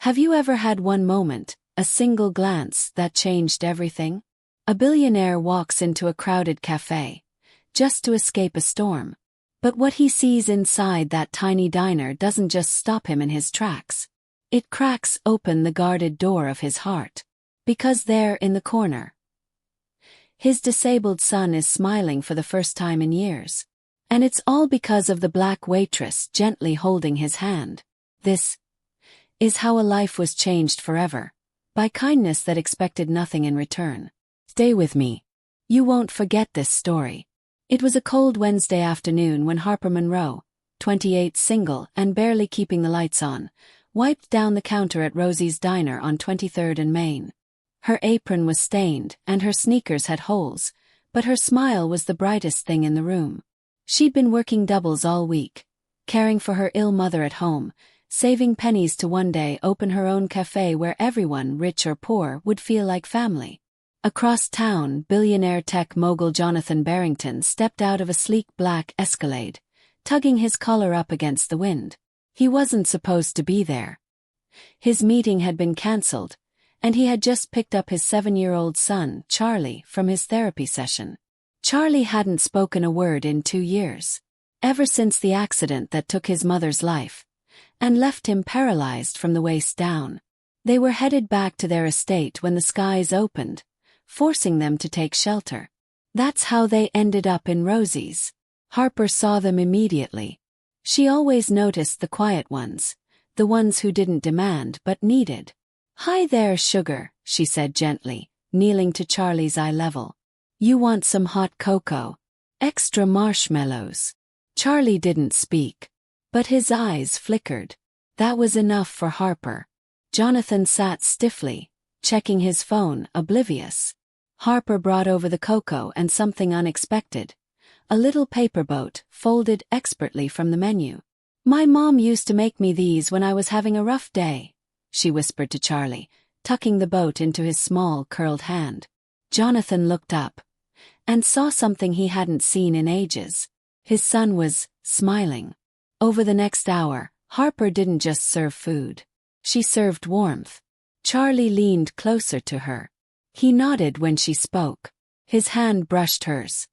Have you ever had one moment, a single glance, that changed everything? A billionaire walks into a crowded cafe, just to escape a storm. But what he sees inside that tiny diner doesn't just stop him in his tracks. It cracks open the guarded door of his heart. Because there, in the corner, his disabled son is smiling for the first time in years. And it's all because of the black waitress gently holding his hand. This is how a life was changed forever, by kindness that expected nothing in return. Stay with me. You won't forget this story. It was a cold Wednesday afternoon when Harper Monroe, 28, single and barely keeping the lights on, wiped down the counter at Rosie's Diner on 23rd and Main. Her apron was stained and her sneakers had holes, but her smile was the brightest thing in the room. She'd been working doubles all week, caring for her ill mother at home, saving pennies to one day open her own cafe where everyone, rich or poor, would feel like family. Across town, billionaire tech mogul Jonathan Barrington stepped out of a sleek black Escalade, tugging his collar up against the wind. He wasn't supposed to be there. His meeting had been cancelled, and he had just picked up his 7-year-old son, Charlie, from his therapy session. Charlie hadn't spoken a word in 2 years, ever since the accident that took his mother's life, and left him paralyzed from the waist down. They were headed back to their estate when the skies opened, forcing them to take shelter. That's how they ended up in Rosie's. Harper saw them immediately. She always noticed the quiet ones, the ones who didn't demand but needed. "Hi there, sugar," she said gently, kneeling to Charlie's eye level. "You want some hot cocoa? Extra marshmallows?" Charlie didn't speak, but his eyes flickered. That was enough for Harper. Jonathan sat stiffly, checking his phone, oblivious. Harper brought over the cocoa and something unexpected. A little paper boat, folded expertly from the menu. "My mom used to make me these when I was having a rough day," she whispered to Charlie, tucking the boat into his small, curled hand. Jonathan looked up and saw something he hadn't seen in ages. His son was smiling. Over the next hour, Harper didn't just serve food. She served warmth. Charlie leaned closer to her. He nodded when she spoke. His hand brushed hers.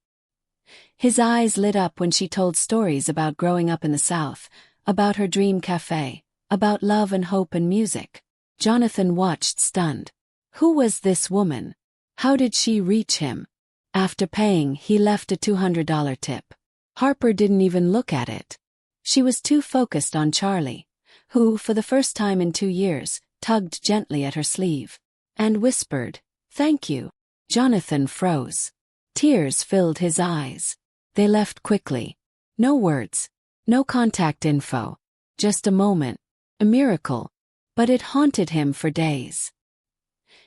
His eyes lit up when she told stories about growing up in the South, about her dream cafe, about love and hope and music. Jonathan watched stunned. Who was this woman? How did she reach him? After paying, he left a $200 tip. Harper didn't even look at it. She was too focused on Charlie, who, for the first time in 2 years, tugged gently at her sleeve and whispered, "Thank you." Jonathan froze. Tears filled his eyes. They left quickly. No words. No contact info. Just a moment. A miracle. But it haunted him for days.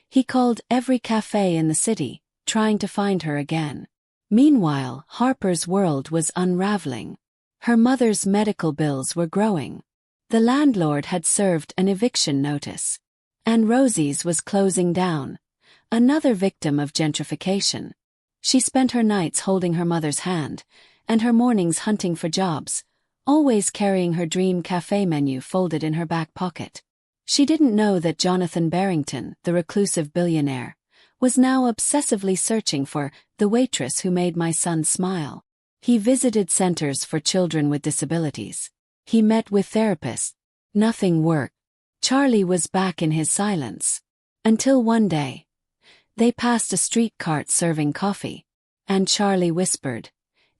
He called every cafe in the city, trying to find her again. Meanwhile, Harper's world was unraveling. Her mother's medical bills were growing. The landlord had served an eviction notice. And Rosie's was closing down. Another victim of gentrification. She spent her nights holding her mother's hand, and her mornings hunting for jobs, always carrying her dream cafe menu folded in her back pocket. She didn't know that Jonathan Barrington, the reclusive billionaire, was now obsessively searching for the waitress who made my son smile. He visited centers for children with disabilities. He met with therapists. Nothing worked. Charlie was back in his silence. Until one day, they passed a street cart serving coffee, and Charlie whispered,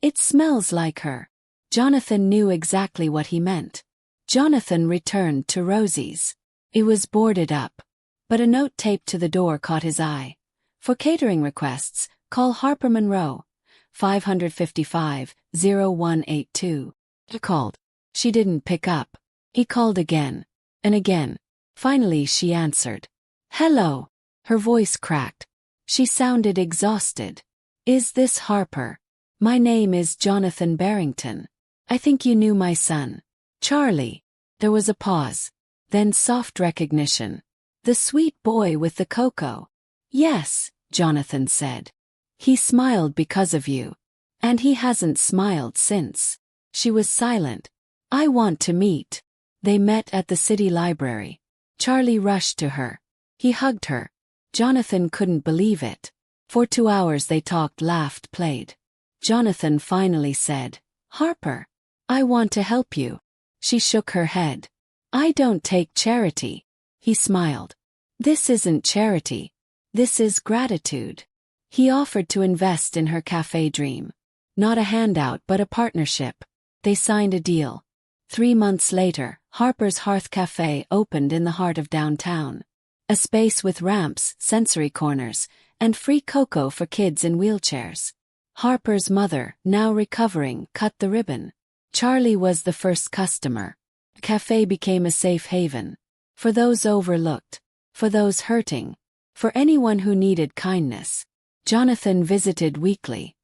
"It smells like her." Jonathan knew exactly what he meant. Jonathan returned to Rosie's. It was boarded up, but a note taped to the door caught his eye. For catering requests, call Harper Monroe, 555-0182. He called. She didn't pick up. He called again, and again. Finally she answered. "Hello." Her voice cracked. She sounded exhausted. "Is this Harper? My name is Jonathan Barrington. I think you knew my son. Charlie." There was a pause. Then soft recognition. "The sweet boy with the cocoa." "Yes," Jonathan said. "He smiled because of you. And he hasn't smiled since." She was silent. "I want to meet." They met at the city library. Charlie rushed to her. He hugged her. Jonathan couldn't believe it. For 2 hours they talked, laughed, played. Jonathan finally said, "Harper, I want to help you." She shook her head. "I don't take charity." He smiled. "This isn't charity. This is gratitude." He offered to invest in her cafe dream. Not a handout but a partnership. They signed a deal. 3 months later, Harper's Hearth Cafe opened in the heart of downtown. A space with ramps, sensory corners, and free cocoa for kids in wheelchairs. Harper's mother, now recovering, cut the ribbon. Charlie was the first customer. The cafe became a safe haven. For those overlooked. For those hurting. For anyone who needed kindness. Jonathan visited weekly.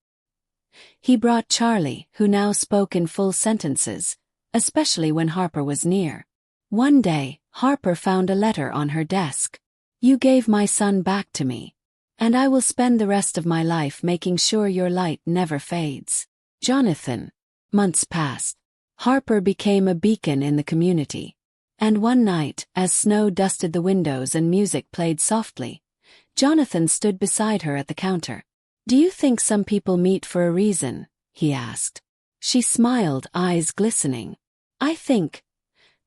He brought Charlie, who now spoke in full sentences, especially when Harper was near. One day, Harper found a letter on her desk. "You gave my son back to me. And I will spend the rest of my life making sure your light never fades." Jonathan. Months passed. Harper became a beacon in the community. And one night, as snow dusted the windows and music played softly, Jonathan stood beside her at the counter. "Do you think some people meet for a reason?" he asked. She smiled, eyes glistening. "I think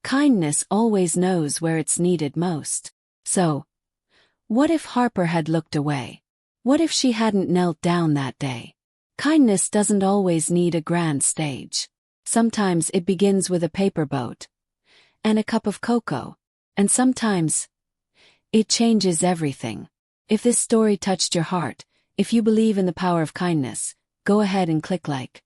kindness always knows where it's needed most." So, what if Harper had looked away? What if she hadn't knelt down that day? Kindness doesn't always need a grand stage. Sometimes it begins with a paper boat and a cup of cocoa, and sometimes it changes everything. If this story touched your heart, if you believe in the power of kindness, go ahead and click like.